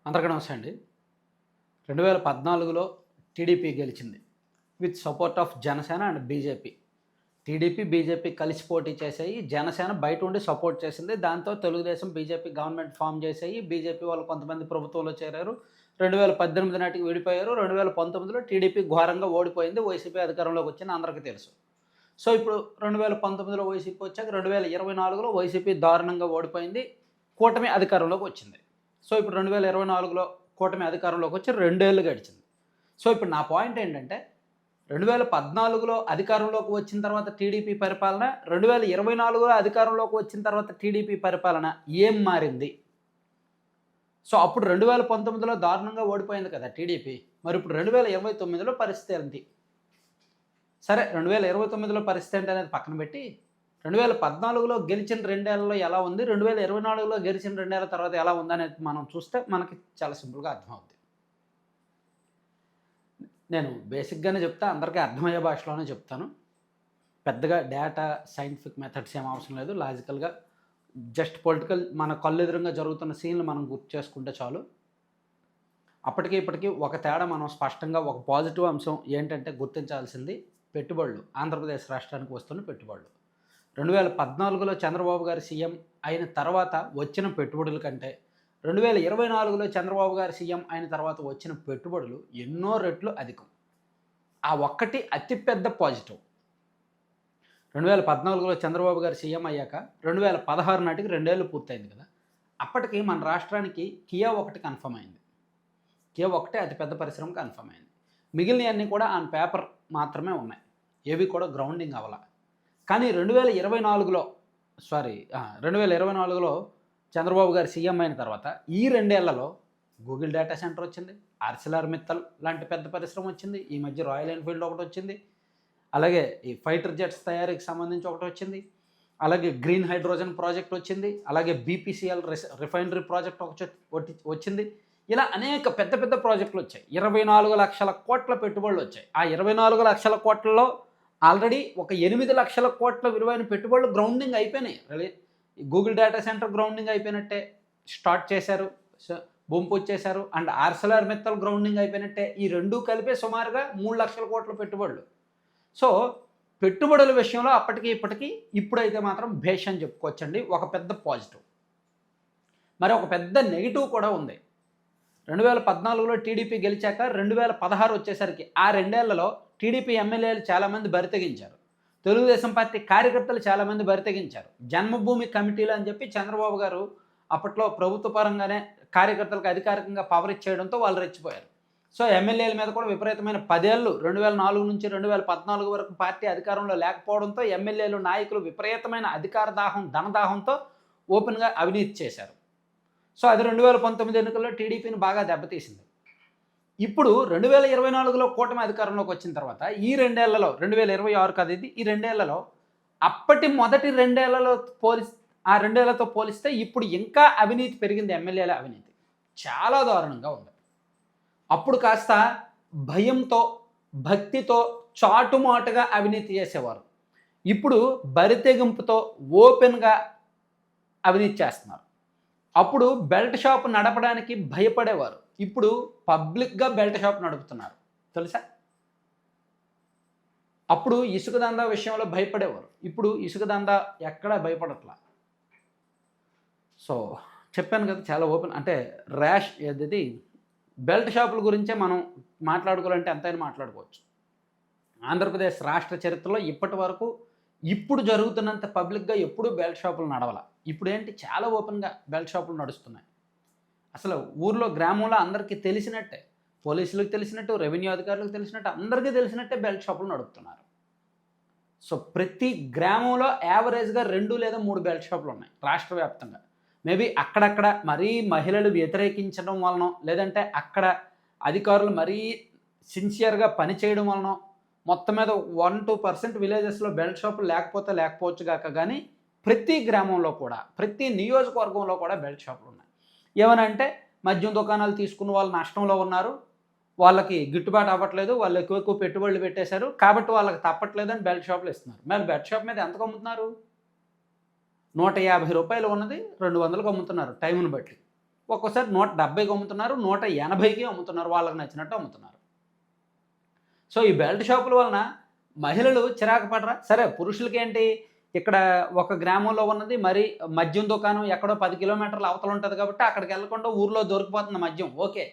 అందరికీ నమస్తే అండి. 2014లో టీడీపీ గెలిచింది. With support of Janasena and BJP. TDP, BJP కలిసి పోటీ చేశాయి. జనసేన బయట ఉండి సపోర్ట్ చేసింది. దాంతో తెలుగుదేశం, బీజేపీ గవర్నమెంట్ ఫామ్ చేశాయి. బీజేపీ వాళ్ళు కొంతమంది ప్రభుత్వంలో చేరారు. 2018 నాటికి విడిపోయారు. 2019లో టీడీపీ ఘోరంగా ఓడిపోయింది. వైసీపీ అధికారంలోకి వచ్చింది అందరికీ తెలుసు. సో, ఇప్పుడు 2019లో వైసీపీ వచ్చాక 2024లో వైసీపీ దారుణంగా ఓడిపోయింది. కూటమి అధికారంలోకి వచ్చింది. సో, ఇప్పుడు 2024లో కూటమి అధికారంలోకి వచ్చి 2 ఏళ్ళు గడిచింది. సో, ఇప్పుడు నా పాయింట్ ఏంటంటే 2014లో అధికారంలోకి వచ్చిన తర్వాత టీడీపీ పరిపాలన, 2024లో అధికారంలోకి వచ్చిన తర్వాత టీడీపీ పరిపాలన ఏం మారింది? సో, అప్పుడు 2019లో దారుణంగా ఓడిపోయింది కదా టీడీపీ. మరి ఇప్పుడు 2029లో పరిస్థితి ఏంటి? సరే, 2029లో పరిస్థితి ఏంటనేది పక్కన పెట్టి 2014లో గెలిచిన 2 ఏళ్లలో ఎలా ఉంది, 2024లో గెలిచిన 2 ఏళ్ల తర్వాత ఎలా ఉందనేది మనం చూస్తే మనకి చాలా సింపుల్‌గా అర్థమవుద్ది. నేను బేసిక్‌గానే చెప్తా, అందరికీ అర్థమయ్యే భాషలోనే చెప్తాను. పెద్దగా డేటా, సైంటిఫిక్ మెథడ్స్ ఏం అవసరం లేదు. లాజికల్‌గా జస్ట్ పొలిటికల్ మన కళ్ళెదురుంగా జరుగుతున్న సీన్‌లు మనం గుర్తు చేసుకుంటే చాలు. అప్పటికి ఇప్పటికి ఒక తేడా మనం స్పష్టంగా ఒక పాజిటివ్ అంశం ఏంటంటే గుర్తించాల్సింది పెట్టుబడులు. ఆంధ్రప్రదేశ్ రాష్ట్రానికి వస్తున్న పెట్టుబడులు. 2014లో చంద్రబాబు గారు సీఎం అయిన తర్వాత వచ్చిన పెట్టుబడుల కంటే 2024లో చంద్రబాబు గారు సీఎం అయిన తర్వాత వచ్చిన పెట్టుబడులు ఎన్నో రెట్లు అధికం. ఆ ఒక్కటి అతిపెద్ద పాజిటివ్. 2014లో చంద్రబాబు గారు సీఎం అయ్యాక 2016 నాటికి 2 ఏళ్ళు పూర్తయింది కదా. అప్పటికి మన రాష్ట్రానికి కియా ఒకటి కన్ఫర్మ్ అయింది. కియా ఒకటే అతిపెద్ద పరిశ్రమ కన్ఫర్మ్ అయింది. మిగిలినవన్నీ కూడా ఆన్ పేపర్ మాత్రమే ఉన్నాయి. ఏవి కూడా గ్రౌండింగ్ అవ్వల. కానీ 2024లో చంద్రబాబు గారు సీఎం అయిన తర్వాత ఈ 2 ఏళ్లలో గూగుల్ డేటా సెంటర్ వచ్చింది. ఆర్సిలార్ మిత్తల్ లాంటి పెద్ద పరిశ్రమ వచ్చింది. ఈ మధ్య రాయల్ ఎన్ఫీల్డ్ ఒకటి వచ్చింది. అలాగే ఈ ఫైటర్ జెట్స్ తయారీకి సంబంధించి ఒకటి వచ్చింది. అలాగే గ్రీన్ హైడ్రోజన్ ప్రాజెక్ట్ వచ్చింది. అలాగే బీపీసీఎల్ రిఫైనరీ ప్రాజెక్ట్ ఒకటి వచ్చింది. ఇలా అనేక పెద్ద పెద్ద ప్రాజెక్టులు వచ్చాయి. 24 లక్షల కోట్ల పెట్టుబడులు వచ్చాయి. ఆ 24 లక్షల కోట్లలో ఆల్రెడీ ఒక 8 లక్షల కోట్ల విలువైన పెట్టుబడులు గ్రౌండింగ్ అయిపోయినాయి. గూగుల్ డేటా సెంటర్ గ్రౌండింగ్ అయిపోయినట్టే, స్టార్ట్ చేశారు, భూమి పూజ చేశారు. అండ్ ఆర్సిలార్ మిత్తల్ గ్రౌండింగ్ అయిపోయినట్టే. ఈ రెండూ కలిపే సుమారుగా 3 లక్షల కోట్ల పెట్టుబడులు. సో, పెట్టుబడుల విషయంలో అప్పటికి ఇప్పటికీ ఇప్పుడైతే మాత్రం భేష్ అని చెప్పుకోవచ్చండి. ఒక పెద్ద పాజిటివ్. మరి ఒక పెద్ద నెగిటివ్ కూడా ఉంది. 2014లో టీడీపీ గెలిచాక 2016 వచ్చేసరికి ఆ 2 ఏళ్లలో టీడీపీ ఎమ్మెల్యేలు చాలామంది బరితెగించారు. తెలుగుదేశం పార్టీ కార్యకర్తలు చాలామంది బరితెగించారు. జన్మభూమి కమిటీలు అని చెప్పి చంద్రబాబు గారు అప్పట్లో ప్రభుత్వ పరంగానే కార్యకర్తలకు అధికారికంగా పవర్ ఇచ్చేయడంతో వాళ్ళు రెచ్చిపోయారు. సో, ఎమ్మెల్యేల మీద కూడా విపరీతమైన 10 ఏళ్ళు 2004 నుంచి 2014 వరకు పార్టీ అధికారంలో లేకపోవడంతో ఎమ్మెల్యేలు, నాయకులు విపరీతమైన అధికార దాహం, ధనదాహంతో ఓపెన్‌గా అవినీతి చేశారు. సో, అది 2019 ఎన్నికల్లో టీడీపీని బాగా దెబ్బతీసింది. ఇప్పుడు 2024లో కూటమి అధికారంలోకి వచ్చిన తర్వాత ఈ 2 ఏళ్లలో 2026 కాదు ఇది. ఈ 2 ఏళ్లలో అప్పటి మొదటి 2 ఏళ్లలో ఆ 2 ఏళ్లతో పోలిస్తే ఇప్పుడు ఇంకా అవినీతి పెరిగింది. ఎమ్మెల్యేల అవినీతి చాలా దారుణంగా ఉంది. అప్పుడు కాస్త భయంతో, భక్తితో చాటుమాటుగా అవినీతి చేసేవారు. ఇప్పుడు బరితెగింపుతో ఓపెన్‌గా అవినీతి చేస్తున్నారు. అప్పుడు బెల్ట్ షాప్ నడపడానికి భయపడేవారు. ఇప్పుడు పబ్లిక్‌గా బెల్ట్ షాప్ నడుపుతున్నారు. తెలుసా? అప్పుడు ఇసుక దందా విషయంలో భయపడేవారు. ఇప్పుడు ఇసుక దందా ఎక్కడా భయపడట్లా. సో, చెప్పాను కదా, చాలా ఓపెన్ అంటే ఏదది బెల్ట్ షాపుల గురించే మనం మాట్లాడుకోవాలంటే ఎంతైనా మాట్లాడుకోవచ్చు. ఆంధ్రప్రదేశ్ రాష్ట్ర చరిత్రలో ఇప్పటి వరకు ఇప్పుడు జరుగుతున్నంత పబ్లిక్‌గా ఎప్పుడూ బెల్ట్ షాపులు నడవల. ఇప్పుడేంటి చాలా ఓపెన్‌గా బెల్ట్ షాపులు నడుస్తున్నాయి. అసలు ఊర్లో, గ్రామంలో అందరికీ తెలిసినట్టే, పోలీసులకు తెలిసినట్టు, రెవెన్యూ అధికారులకు తెలిసినట్టు, అందరికీ తెలిసినట్టే బెల్ట్ షాపులు నడుపుతున్నారు. సో, ప్రతి గ్రామంలో యావరేజ్‌గా 2 లేదా 3 బెల్ట్ షాపులు ఉన్నాయి రాష్ట్ర వ్యాప్తంగా. మేబీ అక్కడక్కడ మరీ మహిళలు వ్యతిరేకించడం వలనో, లేదంటే అక్కడ అధికారులు మరీ సిన్సియర్‌గా పనిచేయడం వలనో మొత్తం మీద 1-2% విలేజెస్‌లో బెల్ట్ షాపులు లేకపోవచ్చు గాక గానీ ప్రతి గ్రామంలో కూడా, ప్రతి నియోజకవర్గంలో కూడా బెల్ట్ షాపులు ఉన్నాయి. ఏమనంటే మద్యం దుకాణాలు తీసుకున్న వాళ్ళు నష్టంలో ఉన్నారు. వాళ్ళకి గిట్టుబాటు అవ్వట్లేదు. వాళ్ళు ఎక్కువ పెట్టుబడులు పెట్టేశారు. కాబట్టి వాళ్ళకి తప్పట్లేదని బెల్ట్ షాపులు ఇస్తున్నారు. మరి బెల్ట్ షాప్ మీద ఎంతకు అమ్ముతున్నారు? రూ. 150 ఉన్నది 200కి అమ్ముతున్నారు టైముని బట్టి. ఒక్కోసారి 170కి అమ్ముతున్నారు, 180కి అమ్ముతున్నారు, వాళ్ళకి నచ్చినట్టు అమ్ముతున్నారు. సో ఈ బెల్ట్ షాపుల వలన మహిళలు చిరాకు పడరా? సరే పురుషులకేంటి, ఇక్కడ ఒక గ్రామంలో ఉన్నది మరి మద్యం దుకాణం ఎక్కడో 10 కిలోమీటర్ల అవతల ఉంటుంది కాబట్టి అక్కడికి వెళ్ళకుండా ఊర్లో దొరికిపోతుంది మద్యం, ఓకే.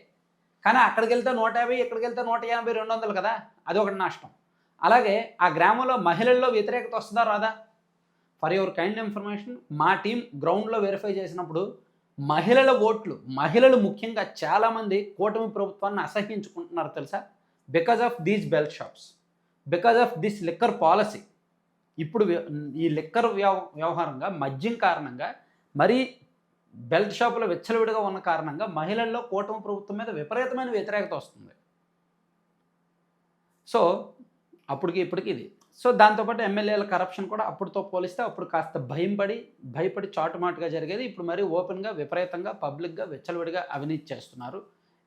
కానీ అక్కడికెళ్తే 150, ఇక్కడికెళ్తే 180, 200 కదా, అది ఒకటి నష్టం. అలాగే ఆ గ్రామంలో మహిళల్లో వ్యతిరేకత వస్తుందా రాదా? ఫర్ యువర్ కైండ్ ఇన్ఫర్మేషన్, మా టీం గ్రౌండ్లో వెరిఫై చేసినప్పుడు మహిళల ఓట్లు, మహిళలు ముఖ్యంగా చాలామంది కూటమి ప్రభుత్వాన్ని అసహ్యించుకుంటున్నారు తెలుసా, because of these belt shops, because of this liquor policy. ఇప్పుడు ఈ లిక్కర్ వ్యవహారంగా మద్యం కారణంగా మరీ బెల్ట్ షాపులు విచ్చలవిడిగా ఉన్న కారణంగా మహిళల్లో కూటమి ప్రభుత్వం మీద విపరీతమైన వ్యతిరేకత వస్తుంది. సో అప్పటికి ఇప్పటికి ఇది. సో దాంతోపాటు ఎమ్మెల్యేల కరప్షన్ కూడా అప్పుడుతో పోలిస్తే అప్పుడు కాస్త భయపడి చాటుమాటుగా జరిగేది. ఇప్పుడు మరీ ఓపెన్గా విపరీతంగా పబ్లిక్గా విచ్చలవిడిగా అవినీతి చేస్తున్నారు.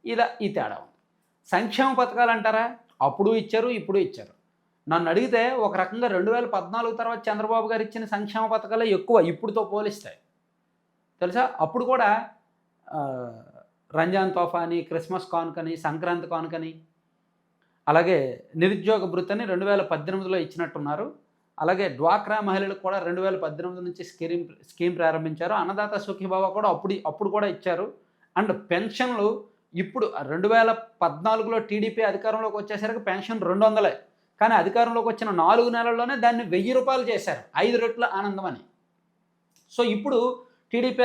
ఈ తేడా ఉంది. సంక్షేమ పథకాలు అంటారా, అప్పుడు ఇచ్చారు, ఇప్పుడు ఇచ్చారు. నన్ను అడిగితే ఒక రకంగా 2014 తర్వాత చంద్రబాబు గారు ఇచ్చిన సంక్షేమ పథకాలే ఎక్కువ ఇప్పుడుతో పోలిస్తాయి తెలుసా. అప్పుడు కూడా రంజాన్ తోఫా అని, క్రిస్మస్ కానుకని, సంక్రాంతి కానుకని, అలాగే నిరుద్యోగ భృతిని 2018లో ఇచ్చినట్టున్నారు. అలాగే డ్వాక్రా మహిళలకు కూడా 2018 నుంచి స్కీమ్ ప్రారంభించారు. అన్నదాత సుఖీభావ కూడా అప్పుడు కూడా ఇచ్చారు. అండ్ పెన్షన్లు ఇప్పుడు 2014లో టీడీపీ అధికారంలోకి వచ్చేసరికి పెన్షన్ 200, కానీ అధికారంలోకి వచ్చిన 4 నెలల్లోనే దాన్ని 1000 రూపాయలు చేశారు, 5 రెట్ల ఆనందం అని. సో ఇప్పుడు టీడీపీ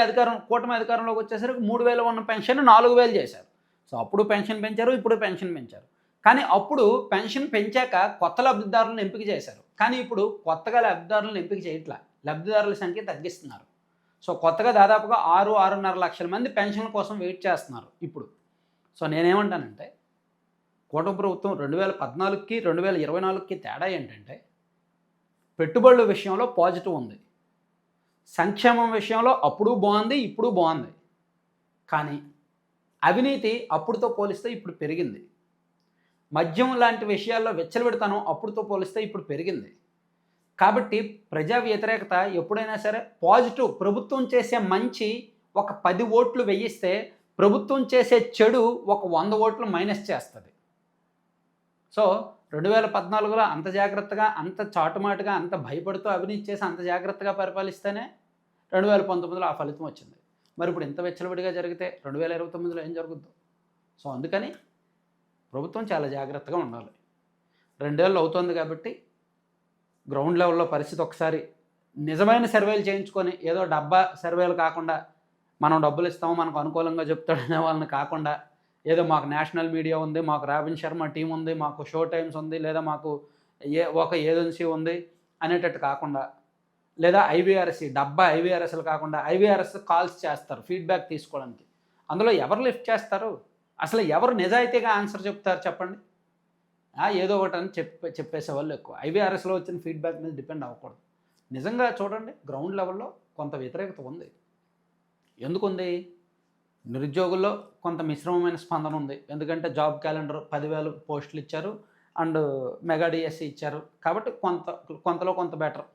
కూటమి అధికారంలోకి వచ్చేసరికి 3000 ఉన్న పెన్షన్ 4000 చేశారు. సో అప్పుడు పెన్షన్ పెంచారు, ఇప్పుడు పెన్షన్ పెంచారు. కానీ అప్పుడు పెన్షన్ పెంచాక కొత్త లబ్ధిదారులను ఎంపిక చేశారు, కానీ ఇప్పుడు కొత్తగా లబ్ధిదారులను ఎంపిక చేయట్లా, లబ్ధిదారుల సంఖ్య తగ్గిస్తున్నారు. సో కొత్తగా దాదాపుగా 6-6.5 లక్షల మంది పెన్షన్ల కోసం వెయిట్ చేస్తున్నారు ఇప్పుడు. సో నేనేమంటానంటే కూటమి ప్రభుత్వం 2014కి 2024కి తేడా ఏంటంటే పెట్టుబడుల విషయంలో పాజిటివ్ ఉంది, సంక్షేమం విషయంలో అప్పుడు బాగుంది, ఇప్పుడు బాగుంది. కానీ అవినీతి అప్పుడుతో పోలిస్తే ఇప్పుడు పెరిగింది. మద్యం లాంటి విషయాల్లో విచ్చలవిడతనం అప్పుడుతో పోలిస్తే ఇప్పుడు పెరిగింది. కాబట్టి ప్రజా వ్యతిరేకత ఎప్పుడైనా సరే పాజిటివ్, ప్రభుత్వం చేసే మంచి ఒక 10 ఓట్లు వేయిస్తే ప్రభుత్వం చేసే చెడు ఒక 100 ఓట్లు మైనస్ చేస్తుంది. సో 2014లో అంత జాగ్రత్తగా, అంత చాటుమాటుగా, అంత భయపడుతూ అవినీతి చేసి అంత జాగ్రత్తగా పరిపాలిస్తేనే 2019లో ఆ ఫలితం వచ్చింది. మరి ఇప్పుడు ఇంత విచ్చలవిడిగా జరిగితే 2029లో ఏం జరుగుద్దు? సో అందుకని ప్రభుత్వం చాలా జాగ్రత్తగా ఉండాలి. 2 ఏళ్ళు అవుతుంది కాబట్టి గ్రౌండ్ లెవెల్లో పరిస్థితి ఒకసారి నిజమైన సర్వేలు చేయించుకొని, ఏదో డబ్బా సర్వేలు కాకుండా మనం డబ్బులు ఇస్తాము మనకు అనుకూలంగా చెప్తాడనే వాళ్ళని కాకుండా, ఏదో మాకు నేషనల్ మీడియా ఉంది, మాకు రాబిన్ శర్మ టీం ఉంది, మాకు షో టైమ్స్ ఉంది, లేదా మాకు ఒక ఏజెన్సీ ఉంది అనేటట్టు కాకుండా, లేదా ఐవీఆర్ఎస్ డబ్బా ఐవీఆర్ఎస్లు కాకుండా ఐవీఆర్ఎస్ కాల్స్ చేస్తారు ఫీడ్బ్యాక్ తీసుకోవడానికి. అందులో ఎవరు లిఫ్ట్ చేస్తారు? అసలు ఎవరు నిజాయితీగా ఆన్సర్ చెప్తారు చెప్పండి? ఏదో ఒకటి అని చెప్పేసే వాళ్ళు ఎక్కువ. ఐవీఆర్ఎస్లో వచ్చిన ఫీడ్బ్యాక్ మీద డిపెండ్ అవ్వకూడదు. నిజంగా చూడండి, గ్రౌండ్ లెవెల్లో కొంత వ్యతిరేకత ఉంది. ఎందుకుంది? నిరుద్యోగుల్లో కొంత మిశ్రమమైన స్పందన ఉంది. ఎందుకంటే జాబ్ క్యాలెండర్ 10,000 పోస్టులు ఇచ్చారు, అండ్ మెగా డిఎస్సి ఇచ్చారు. కాబట్టి కొంతలో కొంత బెటర్.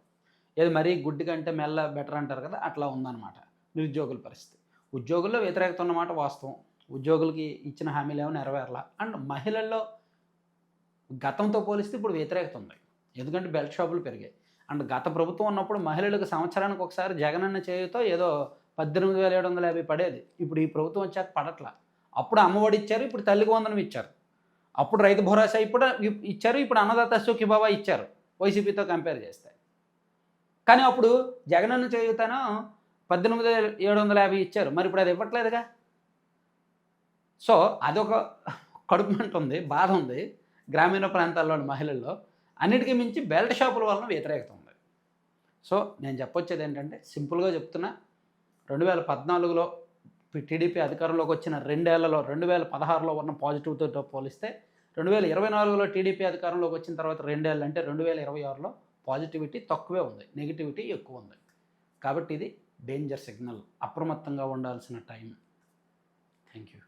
ఏది మరీ గుడ్డి కంటే మెల్ల బెటర్ అంటారు కదా, అట్లా ఉందన్నమాట నిరుద్యోగుల పరిస్థితి. ఉద్యోగుల్లో వ్యతిరేకత ఉన్నమాట వాస్తవం. ఉద్యోగులకి ఇచ్చిన హామీలు ఏమో నెరవేరలా. అండ్ మహిళల్లో గతంతో పోలిస్తే ఇప్పుడు వ్యతిరేకత ఉంది, ఎందుకంటే బెల్ట్ షాపులు పెరిగాయి. అండ్ గత ప్రభుత్వం ఉన్నప్పుడు మహిళలకు సంవత్సరానికి ఒకసారి జగనన్న చేయుతో ఏదో 18,750 పడేది. ఇప్పుడు ఈ ప్రభుత్వం వచ్చాక పడట్లా. అప్పుడు అమ్మఒడి ఇచ్చారు, ఇప్పుడు తల్లికి వందనం ఇచ్చారు. అప్పుడు రైతు భరోసా ఇప్పుడు ఇచ్చారు, ఇప్పుడు అన్నదాత సుఖీభావ ఇచ్చారు వైసీపీతో కంపేర్ చేస్తే. కానీ అప్పుడు జగనన్న చేయుతను 18,750 ఇచ్చారు, మరి ఇప్పుడు అది ఇవ్వట్లేదుగా. సో అదొక కడుపు మంట ఉంది, బాధ ఉంది గ్రామీణ ప్రాంతాల్లోని మహిళల్లో. అన్నిటికీ మించి బెల్ట్ షాపుల వలన వ్యతిరేకత ఉంది. సో నేను చెప్పొచ్చేది ఏంటంటే, సింపుల్గా చెప్తున్నా, 2014లో టీడీపీ అధికారంలోకి వచ్చిన 2 ఏళ్లలో 2016లో ఉన్న పాజిటివ్తో పోలిస్తే 2024లో టీడీపీ అధికారంలోకి వచ్చిన తర్వాత 2 ఏళ్ళు అంటే 2026లో పాజిటివిటీ తక్కువే ఉంది, నెగిటివిటీ ఎక్కువ ఉంది. కాబట్టి ఇది డేంజర్ సిగ్నల్, అప్రమత్తంగా ఉండాల్సిన టైం. Thank you.